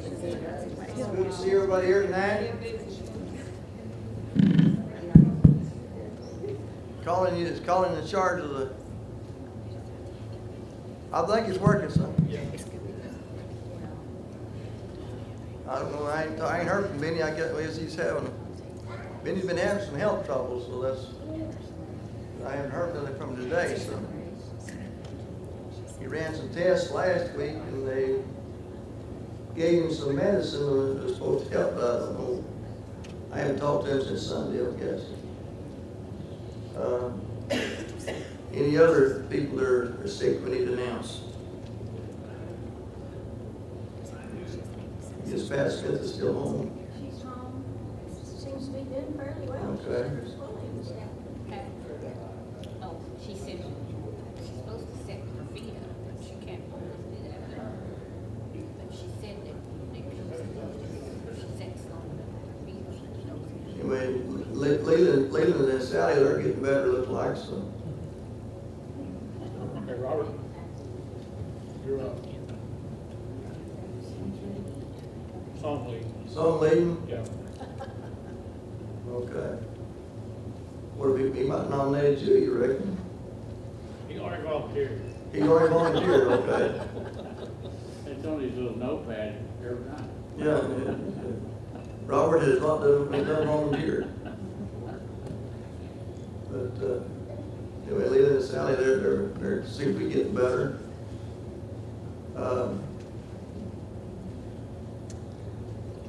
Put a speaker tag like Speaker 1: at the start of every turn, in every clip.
Speaker 1: It's good to see everybody here tonight. Colin in charge of the, I think it's working some. I don't know, I ain't heard from Benny, I guess Benny's been having some health troubles, so I haven't heard nothing from him today, so. He ran some tests last week and they gave him some medicine that was supposed to help, but I don't know. I haven't talked to him since Sunday, I guess. Any other people that are sick we need to announce? Yes, Pat Smith is still home.
Speaker 2: She's home. Seems to be doing fairly well.
Speaker 1: Okay.
Speaker 3: Oh, she said she's supposed to set her feet up, but she can't do that. But she said that she sets on her feet.
Speaker 1: Anyway, Leland and Sally, they're getting better, look like, so.
Speaker 4: Okay, Robert, you're up. Song lead.
Speaker 1: Song leading?
Speaker 4: Yeah.
Speaker 1: Okay. What if he might nominate you reckon?
Speaker 4: He already volunteered.
Speaker 1: He's already volunteered, okay.
Speaker 5: It's on his little notepad every night.
Speaker 1: Yeah. Robert has not done volunteered. But, anyway, Leland and Sally, they're seem to be getting better.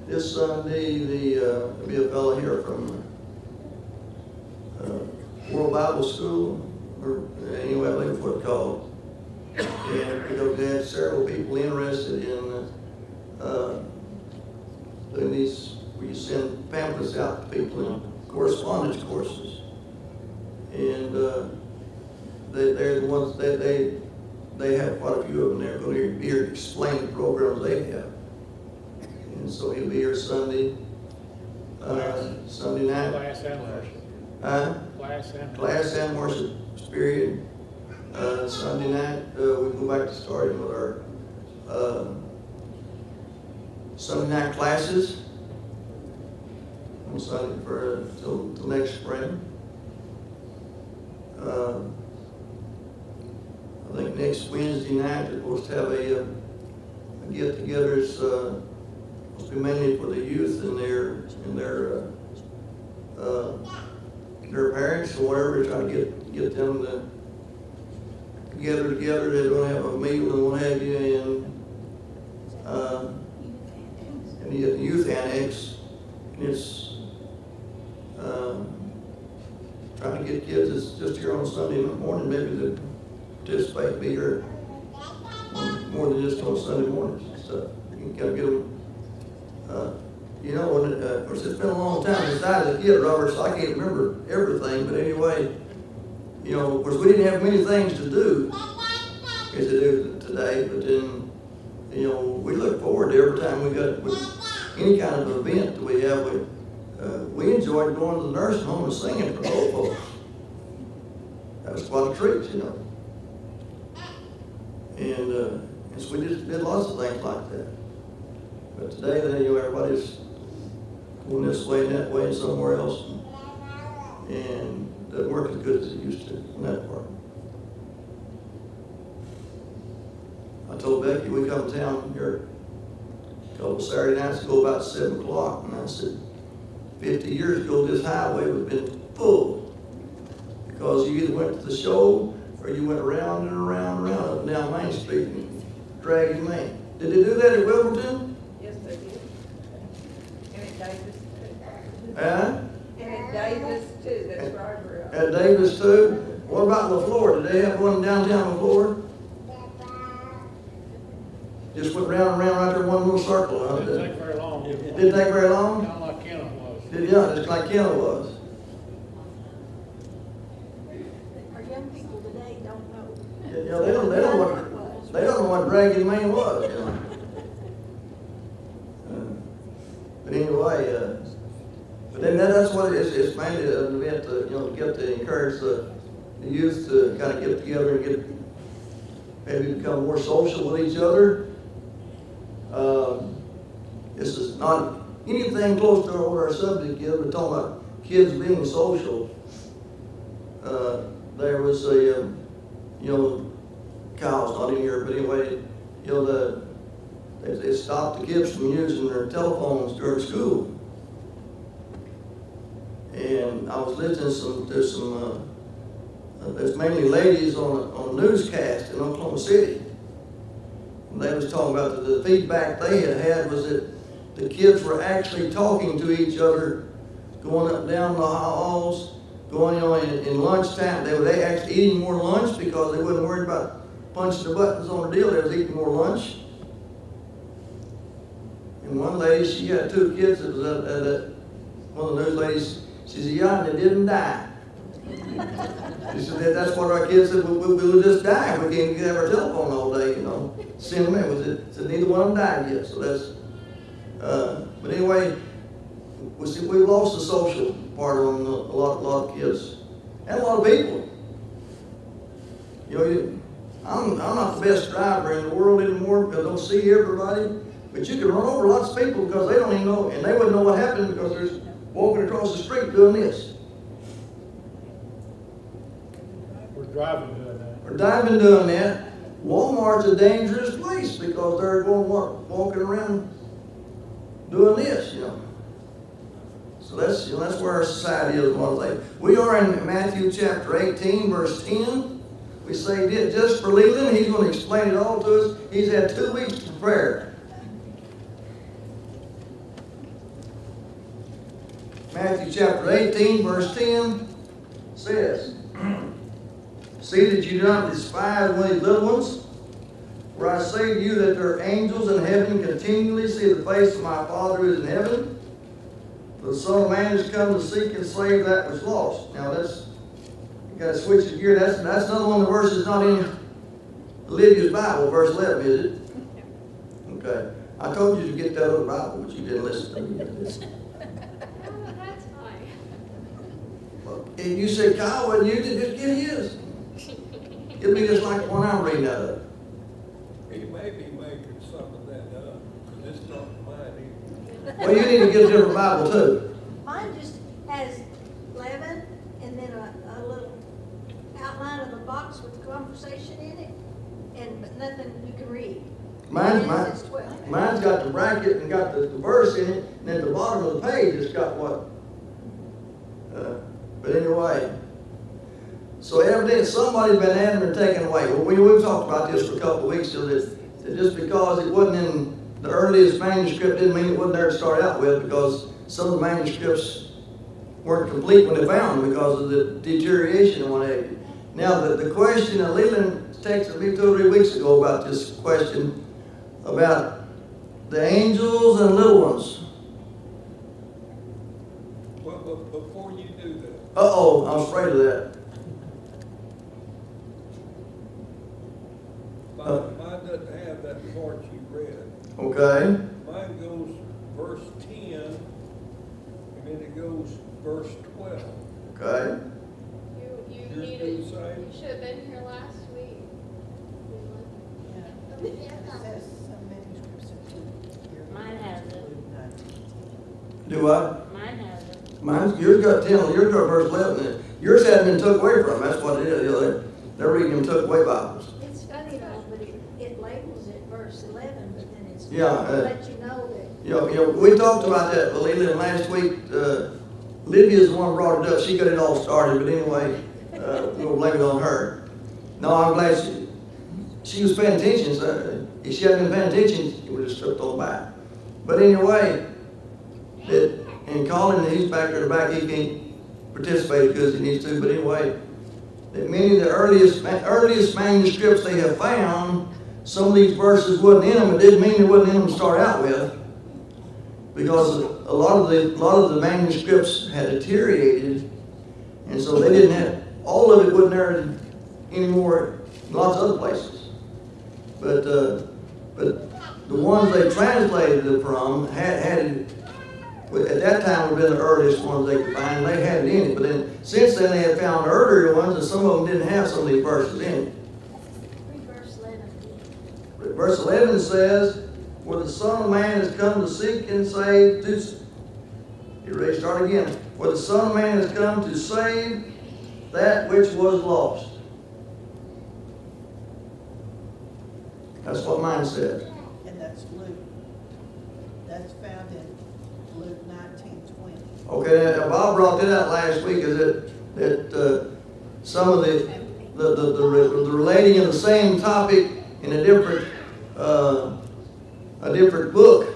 Speaker 1: This Sunday, there'll be a fellow here from World Bible School, or anyway, I believe what it's called. And we had several people interested in doing these, where you send pamphlets out to people in correspondence courses. And they're the ones that they have quite a few of them. They're going to be here to explain the programs they have. And so he'll be here Sunday, Sunday night.
Speaker 4: Class and worship.
Speaker 1: Class and worship period. Sunday night, we go back to starting with our Sunday night classes on Sunday for till next spring. I think next Wednesday night we're supposed to have a get-together. It's supposed to be mainly for the youth and their parents or whatever, try to get them to gather together. They're going to have a meal and what have you, and you get the youth annex, and it's trying to get kids that's just here on Sunday morning maybe to participate, be here more than just on Sunday mornings and stuff. You can kind of get them. Of course, it's been a long time since I was a kid, Robert, so I can't remember everything. But anyway, of course, we didn't have many things to do as they do today. But then, we look forward to every time we got any kind of event that we have. We enjoyed going to the nursing home and singing for the old folks. That was quite a treat, And so we just did lots of things like that. But today, everybody's going this way and that way and somewhere else, and it doesn't work as good as it used to in that part. I told Becky we come to town here a couple Saturday nights ago about 7 o'clock, and I said, 50 years ago, this highway would have been full because you either went to the show or you went around and around and around up and down Main Street and dragging Main. Did they do that at Wilmington?
Speaker 6: Yes, they did. And at Davis too.
Speaker 1: Huh?
Speaker 6: And at Davis too, that's where I grew up.
Speaker 1: At Davis too? What about LaFleur? Did they have one downtown LaFleur? Just went round and round right there, one little circle, huh?
Speaker 4: Didn't take very long.
Speaker 1: Didn't take very long?
Speaker 4: Kind of like Kenna was.
Speaker 1: Yeah, just like Kenna was.
Speaker 2: Our young people today don't know.
Speaker 1: They don't know what dragging Main was, But anyway, but then that's what it is. It's mainly an event to get to encourage the youth to kind of get together and maybe become more social with each other. this is not anything close to what our subject is, we're talking about kids being social. There was a, Kyle's not in here, but anyway, they stopped the kids from using their telephones during school. And I was listening to some there's mainly ladies on a newscast in Oklahoma City. And they was talking about the feedback they had was that the kids were actually talking to each other, going up and down the halls, going in lunchtime. They were actually eating more lunch because they wasn't worried about punching the buttons on the deal. They was eating more lunch. And one lady, she had 2 kids that was at one of those ladies, she said, yeah, and they didn't die. She said, that's what our kids said, we will just die if we can't have our telephone all day, Send them in. Said neither one of them died yet, so that's, but anyway, we've lost the social part on a lot of kids, and a lot of people. I'm not the best driver in the world anymore because I don't see everybody, but you can run over lots of people because they don't even know, and they wouldn't know what happened because they're walking across the street doing this.
Speaker 4: We're driving doing that.
Speaker 1: Or diving doing that. Walmart's a dangerous place because they're going walking around doing this, So that's where our society is one thing. We are in Matthew chapter 18, verse 10. We say just for Leland, he's going to explain it all to us. He's had 2 weeks to prepare. Matthew chapter 18, verse 10 says, see that you do not despise one of these little ones, for I say to you that there are angels in heaven continually see the face of my Father who is in heaven. For the Son of Man has come to seek and save that which is lost. Now you got to switch the gear. That's another one of the verses not in Lydia's Bible, verse 11, is it? Okay. I told you to get that other Bible, but you didn't listen to me.
Speaker 2: Oh, that's fine.
Speaker 1: And you said, Kyle, well, you did just get his. It'll be just like the one I'm reading out of.
Speaker 7: He may be making some of that up, because it's not mine either.
Speaker 1: Well, you need to get a different Bible too.
Speaker 2: Mine just has 11 and then a little outline of the box with conversation in it, but nothing you can read.
Speaker 1: Mine's
Speaker 2: 12.
Speaker 1: Mine's got the bracket and got the verse in it, and at the bottom of the page it's got what? But anyway, so evidently somebody's been adding or taken away. Well, we've talked about this for a couple of weeks, so that just because it wasn't in the earliest manuscript didn't mean it wasn't there to start out with, because some of the manuscripts weren't complete when they found them because of the deterioration and what have you. Now, the question that Leland texted me 2 or 3 weeks ago about this question about the angels and little ones.
Speaker 7: Well, but before you do that,
Speaker 1: Uh-oh, I was afraid of that.
Speaker 7: mine doesn't have that part you read.
Speaker 1: Okay.
Speaker 7: Mine goes verse 10, and then it goes verse 12.
Speaker 1: Okay.
Speaker 8: You
Speaker 7: Yours
Speaker 8: needed,
Speaker 7: do the same?
Speaker 8: you should have been here last week.
Speaker 6: Says some manuscripts are here.
Speaker 3: Mine has it.
Speaker 1: Do I?
Speaker 3: Mine has it.
Speaker 1: Yours got 10, yours got verse 11 in it. Yours hadn't been took away from, that's what it is. They're reading them took away Bibles.
Speaker 2: It's funny though, but it labels it verse 11, but then it's
Speaker 1: Yeah,
Speaker 2: let you know that.
Speaker 1: We talked about that with Leland last week. Lydia's the one who brought it up. She got it all started, but anyway, we'll blame it on her. No, I'm glad she was paying attention. So if she hadn't been paying attention, she would have slipped on by. But anyway, and Colin, he's back there in the back, he can't participate because he needs to, but anyway, that many of the earliest manuscripts they have found, some of these verses wasn't in them. It didn't mean they wasn't in them to start out with, because a lot of the manuscripts had deteriorated, and so they didn't have, all of it wasn't there anymore in lots of other places. But the ones they translated it from had it, at that time would have been the earliest ones they could find, and they had it in it. But then, since then, they had found earlier ones, and some of them didn't have some of these verses in it.
Speaker 2: Read verse 11.
Speaker 1: Verse 11 says, For the Son of Man has come to seek and save, you ready to start again? For the Son of Man has come to save that which was lost. That's what mine said.
Speaker 6: And that's Luke. That's found in Luke 19:20.
Speaker 1: Okay, now Bob brought that out last week, is that some of the relating of the same topic in a different book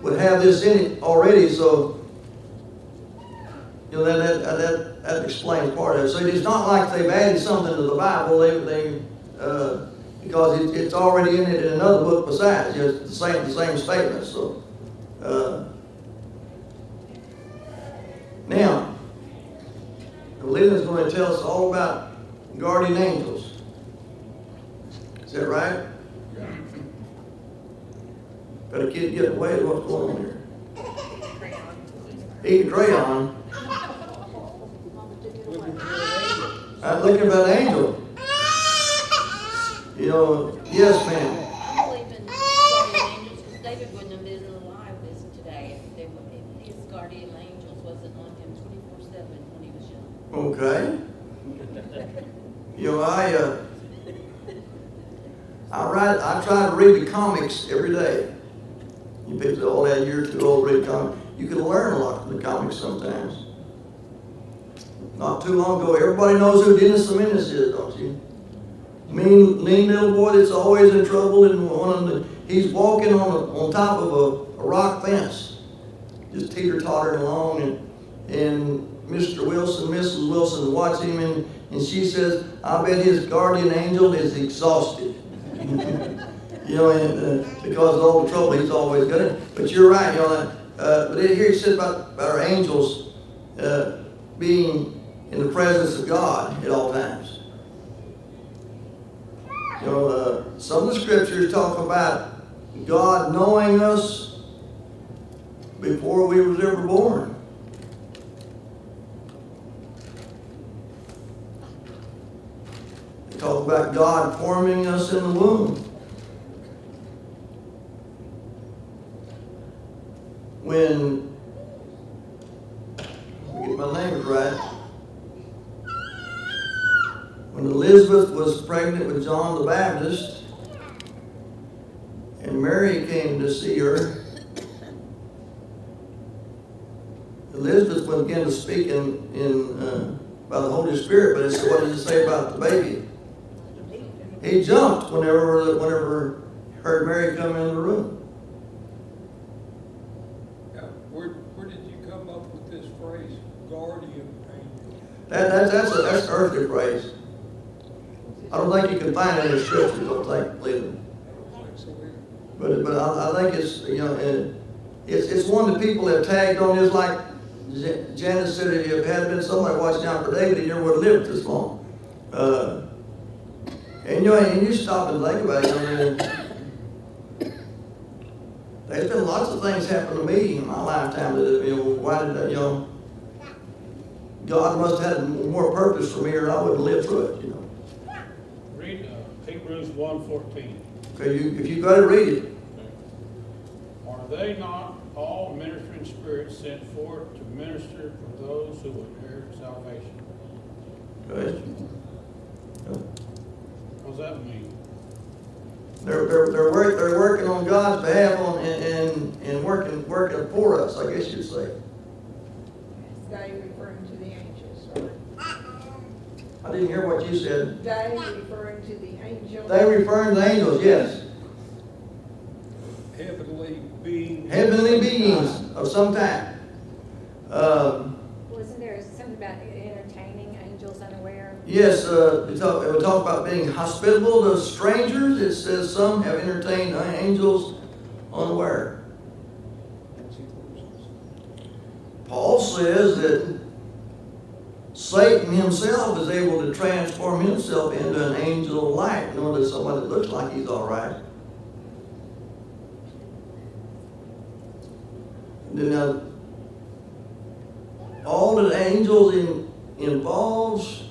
Speaker 1: would have this in it already, so you know that explains part of it. So it's not like they've added something to the Bible. Because it's already in it in another book besides, just the same statement. So now, Lynn's going to tell us all about guardian angels. Is that right?
Speaker 7: Yeah.
Speaker 1: Got a kid getting away with what's going on here. Eating crayon.
Speaker 7: Looking for an angel.
Speaker 1: I'm looking about an angel. You know, yes, ma'am.
Speaker 3: I believe in guardian angels, because David wouldn't have been alive this today if his guardian angels wasn't on him 24/7 when he was young.
Speaker 1: Okay. You know, I try to read the comics every day. You people say, oh, that you're too old to read comics. You can learn a lot from the comics sometimes. Not too long ago, everybody knows who Dennis the Menace is, don't you? Mean little boy that's always in trouble, and he's walking on top of a rock fence, just teeter-tottering along, and Mr. Wilson, Mrs. Wilson watch him, and she says, I bet his guardian angel is exhausted. You know, because of all the trouble he's always got in. But you're right, you know. But here he said about our angels being in the presence of God at all times. You know, some of the scriptures talk about God knowing us before we was ever born. They talk about God forming us in the womb. When, let me get my names right. When Elizabeth was pregnant with John the Baptist, and Mary came to see her, Elizabeth began to speak by the Holy Spirit, but it said, what did it say about the baby? He jumped whenever heard Mary come in the room.
Speaker 7: Now, where did you come up with this phrase, guardian angel?
Speaker 1: That's an earthly phrase. I don't think you can find it in the scriptures, I don't think, Leland.
Speaker 7: I don't think so either.
Speaker 1: But I think it's, you know, it's one that people have tagged on. It's like Janice said, if it had been somebody watching out for David, he never would have lived this long. And you know, and you stop and think about it. I mean, there's been lots of things happen to me in my lifetime that, you know, why did that, you know, God must have had more purpose for me, or I wouldn't live through it, you know.
Speaker 4: Read Hebrews 1:14.
Speaker 1: Okay, if you got to read it.
Speaker 4: Are they not all ministering spirits sent forth to minister for those who inherit salvation?
Speaker 1: Okay.
Speaker 4: What does that mean?
Speaker 1: They're working on God's behalf and working for us, I guess you'd say.
Speaker 6: Is they referring to the angels, right?
Speaker 1: I didn't hear what you said.
Speaker 6: They referring to the angels.
Speaker 1: They referring to angels, yes.
Speaker 7: Heavenly beings.
Speaker 1: Heavenly beings of some type.
Speaker 9: Wasn't there something about entertaining angels unaware?
Speaker 1: Yes, we talk about being hospitable to strangers. It says some have entertained angels unaware. Paul says that Satan himself is able to transform himself into an angel of light. You know, there's somebody that looks like he's all right. And then all that angels involves,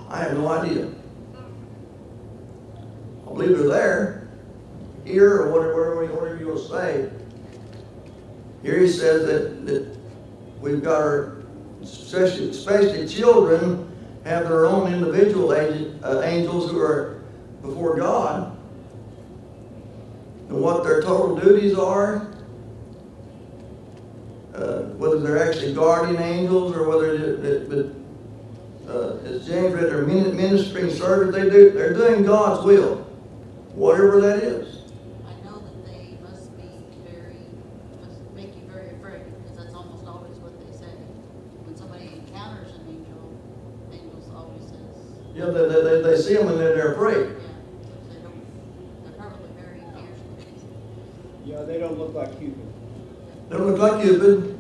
Speaker 1: I have no idea. I believe they're there, here or whatever going to say. Here he says that we've got our, especially children, have their own individual angels who are before God, and what their total duties are, whether they're actually guardian angels or whether, as James read, they're ministering servants. They're doing God's will, whatever that is.
Speaker 10: I know that they must make you very afraid, because that's almost always what they say. When somebody encounters an angel, angels always says,
Speaker 1: You know, they see them and they're afraid.
Speaker 10: yeah, they're probably very fierce looking.
Speaker 11: Yeah, they don't look like Cupid.
Speaker 1: They don't look like Cupid.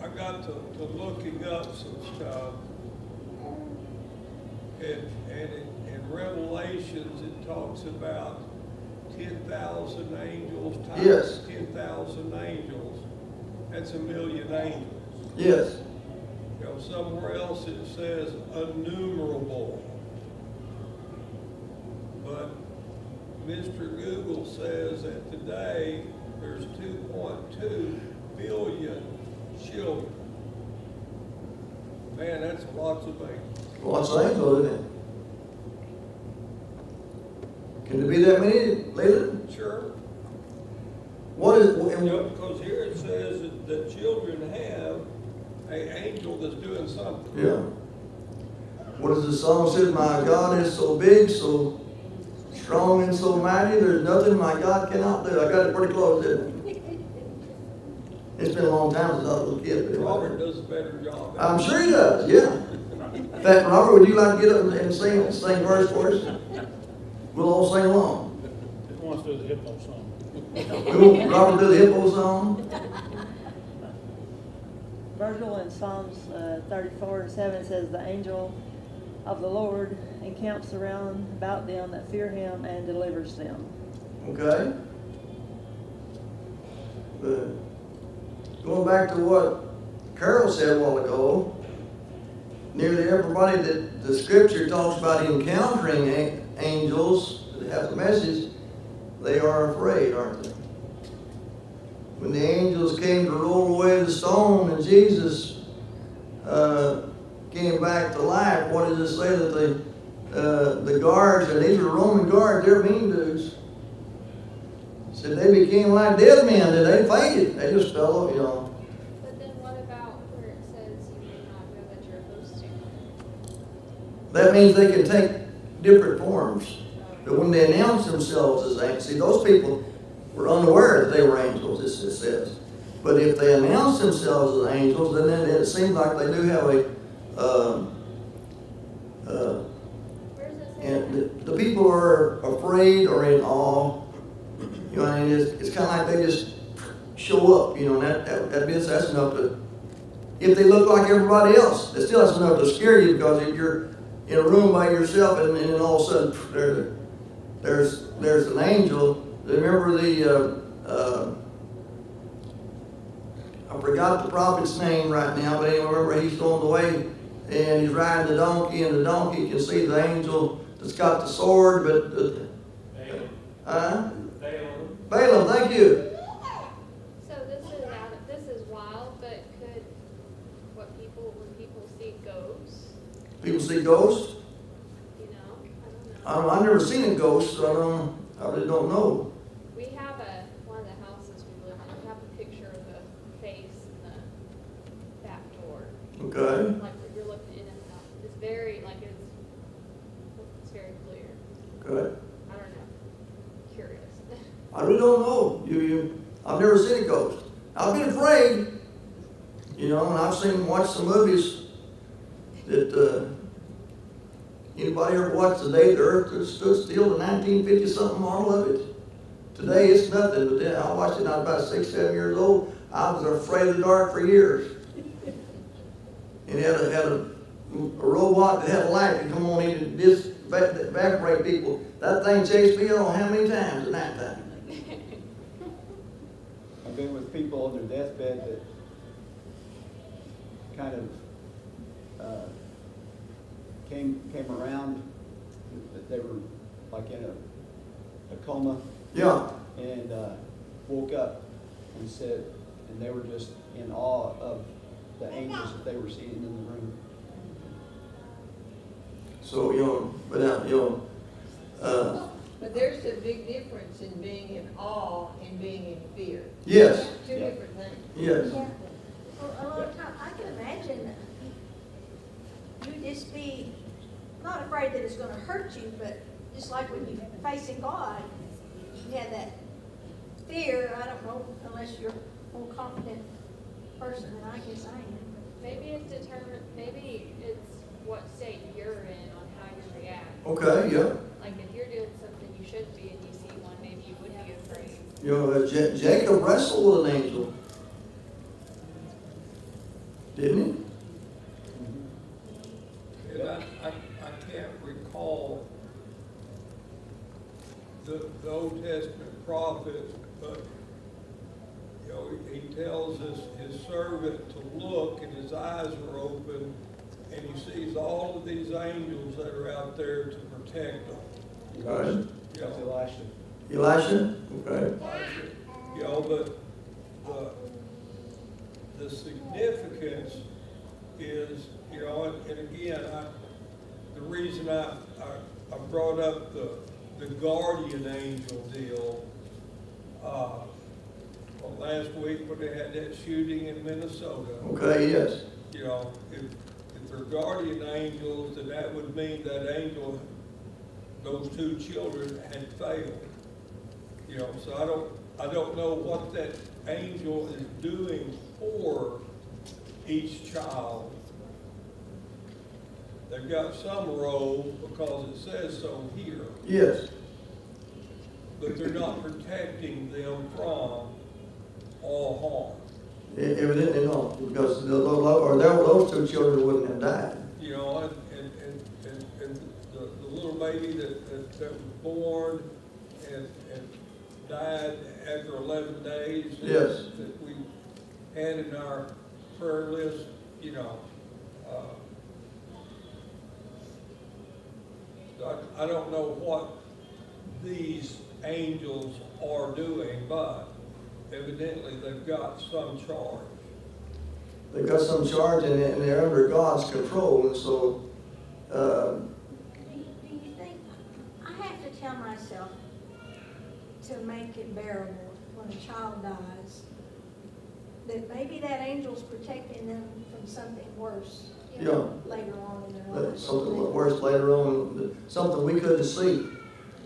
Speaker 7: I got to looking up some stuff, and in Revelations, it talks about 10,000 angels times
Speaker 1: Yes.
Speaker 7: 10,000 angels. That's 1,000,000 angels.
Speaker 1: Yes.
Speaker 7: You know, somewhere else it says innumerable. But Mr. Google says that today there's 2.2 billion children. Man, that's lots of angels.
Speaker 1: Lots of angels, isn't it? Can there be that many, Leland?
Speaker 7: Sure.
Speaker 1: What is,
Speaker 7: You know, because here it says that children have an angel that's doing something.
Speaker 1: yeah. What does the song say? My God is so big, so strong and so mighty, there's nothing my God cannot do. I got it pretty close, didn't it? It's been a long time since I was a little kid. But
Speaker 7: Robert does a better job.
Speaker 1: I'm sure he does, yeah. In fact, Robert, would you like to get up and sing verse for us? We'll all sing along.
Speaker 4: Who wants to do the hippo song?
Speaker 1: Robert, do the hippo song.
Speaker 12: Virgil in Psalms 34:7 says, "The angel of the Lord encamps around about them that fear him and delivers them."
Speaker 1: Okay. Going back to what Carol said a while ago, nearly everybody that the scripture talks about encountering angels that have the message, they are afraid, aren't they? When the angels came to roll away the stone and Jesus came back to life, what does it say that the guards, and these were Roman guards, they're mean dudes, said they became like dead men, and they fainted. They just fell, you know.
Speaker 8: But then what about where it says you may not know that you're hosting?
Speaker 1: That means they can take different forms. But when they announce themselves as angels, see, those people were unaware that they were angels, it says. But if they announce themselves as angels, then it seems like they do have
Speaker 8: Where does it say
Speaker 1: and
Speaker 8: that?
Speaker 1: the people are afraid or in awe. You know, and it's kind of like they just show up, you know, and that's enough to, if they look like everybody else, that's enough to scare you, because if you're in a room by yourself and then all of a sudden there's an angel. Remember I forgot the prophet's name right now, but anyway, remember he's going away and he's riding the donkey, and the donkey can see the angel that's got the sword, but Balaam, thank you.
Speaker 8: So this is wild, but could when people see ghosts,
Speaker 1: People see ghosts.
Speaker 8: you know, I don't know.
Speaker 1: I've never seen a ghost, so I really don't know.
Speaker 8: We have one of the houses we live in, we have a picture of a face in the back door.
Speaker 1: Okay.
Speaker 8: Like you're looking in and out. It's very, it's very clear.
Speaker 1: Okay.
Speaker 8: I don't know. Curious.
Speaker 1: I really don't know. I've never seen a ghost. I've been afraid, you know, and I've watched some movies that anybody ever watched The Day the Earth Stood Still, the 1950 something model of it. Today it's nothing, but then I watched it when I was about 6, 7 years old. I was afraid of the dark for years. And it had a robot that had a light to come on in and evaporate people. That thing chased me on how many times at night time?
Speaker 11: I've been with people on their deathbed that kind of came around, that they were like in a coma
Speaker 1: Yeah,
Speaker 11: and woke up and said, and they were just in awe of the angels that they were seeing in the room.
Speaker 1: so, but now,
Speaker 6: But there's a big difference in being in awe and being in fear.
Speaker 1: yes,
Speaker 6: Two
Speaker 11: Yeah.
Speaker 6: different things.
Speaker 1: yes,
Speaker 2: Yeah. Well, a lot of times, I can imagine you just be not afraid that it's gonna hurt you, but just like when you're facing God, you have that fear, I don't know, unless you're a more confident person than I guess I am.
Speaker 8: Maybe it's determined, maybe it's what state you're in on how you react.
Speaker 1: okay, yeah.
Speaker 8: Like if you're doing something you shouldn't be and you see one, maybe you would be afraid.
Speaker 1: Jacob wrestled with an angel. Didn't he?
Speaker 7: And I can't recall the Old Testament prophet, but, he tells his servant to look, and his eyes are open, and he sees all of these angels that are out there to protect them.
Speaker 1: Right.
Speaker 11: That's Elisha.
Speaker 1: Elisha? Okay.
Speaker 7: But the significance is, and again, the reason I brought up the guardian angel deal, last week when they had that shooting in Minnesota.
Speaker 1: Okay, yes.
Speaker 7: If they're guardian angels, then that would mean that angel, those two children had failed. So I don't know what that angel is doing for each child. They've got some role because it says so here,
Speaker 1: Yes.
Speaker 7: but they're not protecting them from all harm.
Speaker 1: Evidently not, because those two children wouldn't have died.
Speaker 7: And the little baby that was born and died after 11 days.
Speaker 1: Yes.
Speaker 7: That we had in our prayer list, I don't know what these angels are doing, but evidently they've got some charge.
Speaker 1: They've got some charge and they're under God's control, and so,
Speaker 2: Do you think, I have to tell myself to make it bearable when a child dies, that maybe that angel's protecting them from something worse
Speaker 1: yeah,
Speaker 2: later on in their life.
Speaker 1: something worse later on, something we couldn't see,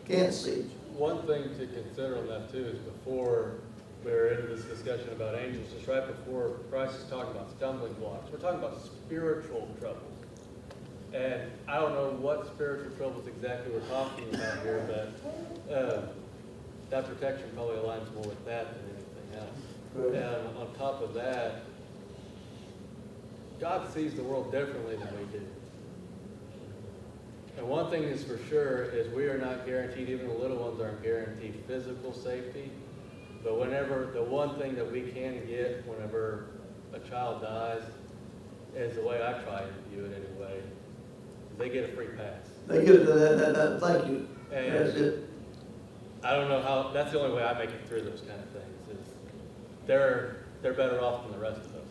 Speaker 1: can't see.
Speaker 13: One thing to consider on that too is before we're into this discussion about angels, just right before Bryce is talking about stumbling blocks, we're talking about spiritual troubles. And I don't know what spiritual troubles exactly we're talking about here, but that protection probably aligns more with that than anything else.
Speaker 1: Right.
Speaker 13: And on top of that, God sees the world differently than we do. And one thing is for sure is we are not guaranteed, even the little ones aren't guaranteed physical safety. But whenever, the one thing that we can get whenever a child dies is the way I try to view it anyway, is they get a free pass.
Speaker 1: They get that, thank you.
Speaker 13: And
Speaker 1: That's it.
Speaker 13: I don't know how, that's the only way I make it through those kind of things, is they're better off than the rest of us.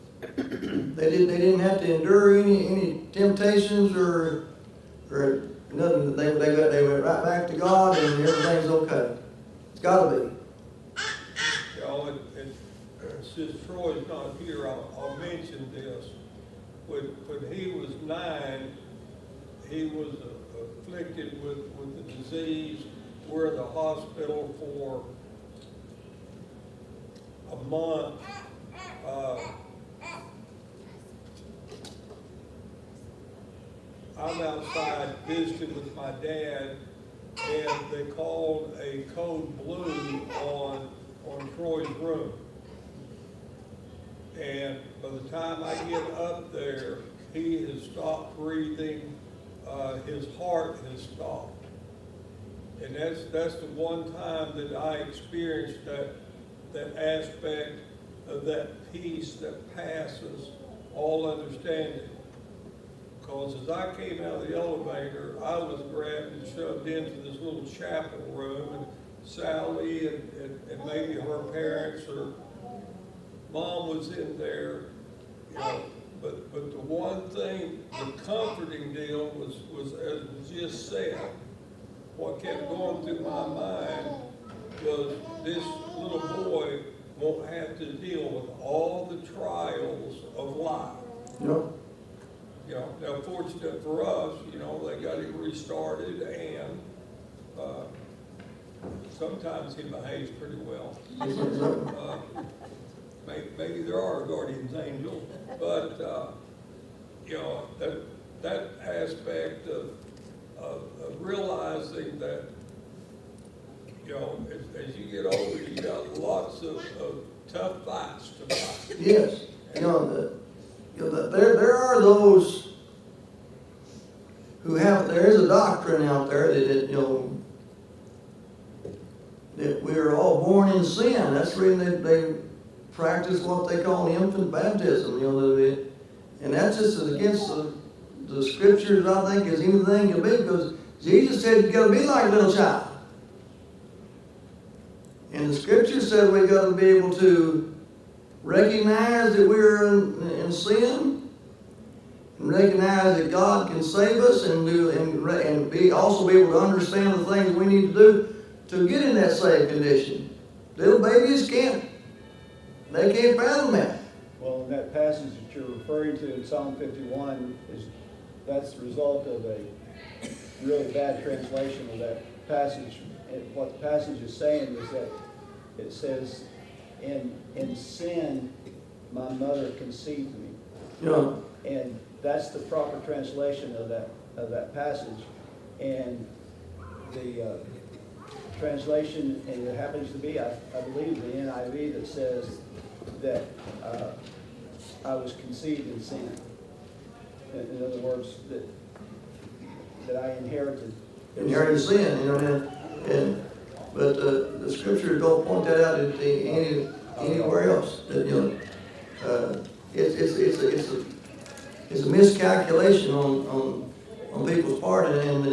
Speaker 1: They didn't have to endure any temptations or nothing. They went right back to God and everything's okay. It's gotta be.
Speaker 7: And since Troy's not here, I'll mention this. When he was 9, he was afflicted with the disease. We're in the hospital for a month. I'm outside visiting with my dad, and they called a code blue on Troy's room. And by the time I get up there, he has stopped breathing, his heart has stopped. And that's the one time that I experienced that aspect of that peace that passes all understanding. Because as I came out of the elevator, I was grabbed and shoved into this little chapel room, and Sally and maybe her parents or mom was in there, you know. But the one thing, the comforting deal was as was just said, what kept going through my mind was this little boy won't have to deal with all the trials of life.
Speaker 1: Yep.
Speaker 7: You know, now fortunate for us, you know, they got him restarted and, sometimes he behaves pretty well. Maybe there are a guardian's angel, but, you know, that aspect of realizing that, you know, as you get older, you got lots of tough fights to fight.
Speaker 1: Yes, there are those who have, there is a doctrine out there that that we are all born in sin. That's the reason they practice what they call infant baptism, and that's just against the scriptures, I think, as anything can be, because Jesus said you got to be like a little child. And the scripture said we got to be able to recognize that we're in sin, and recognize that God can save us, and also be able to understand the things we need to do to get in that saved condition. Little babies can't fathom that.
Speaker 11: Well, in that passage that you're referring to in Psalm 51, that's the result of a really bad translation of that passage. And what the passage is saying is that it says, in sin, my mother conceived me.
Speaker 1: Yeah.
Speaker 11: And that's the proper translation of that passage. And the translation, and it happens to be, I believe, the NIV that says that I was conceived in sin. In other words, that I inherited
Speaker 1: sin, but the scriptures don't point that out anywhere else. It's a miscalculation on people's part, and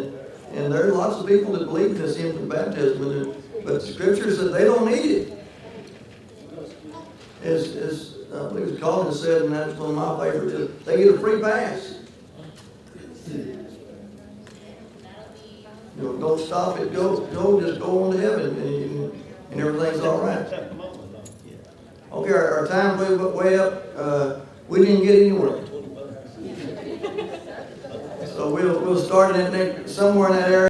Speaker 1: there are lots of people that believe in this infant baptism, but the scriptures that they don't need it. As I believe Collins said, and that's one of my favorites, they get a free pass. Don't stop it, just go on to heaven, and everything's all right. Okay, our time blew way up. We didn't get anywhere. So we'll start in somewhere in that area.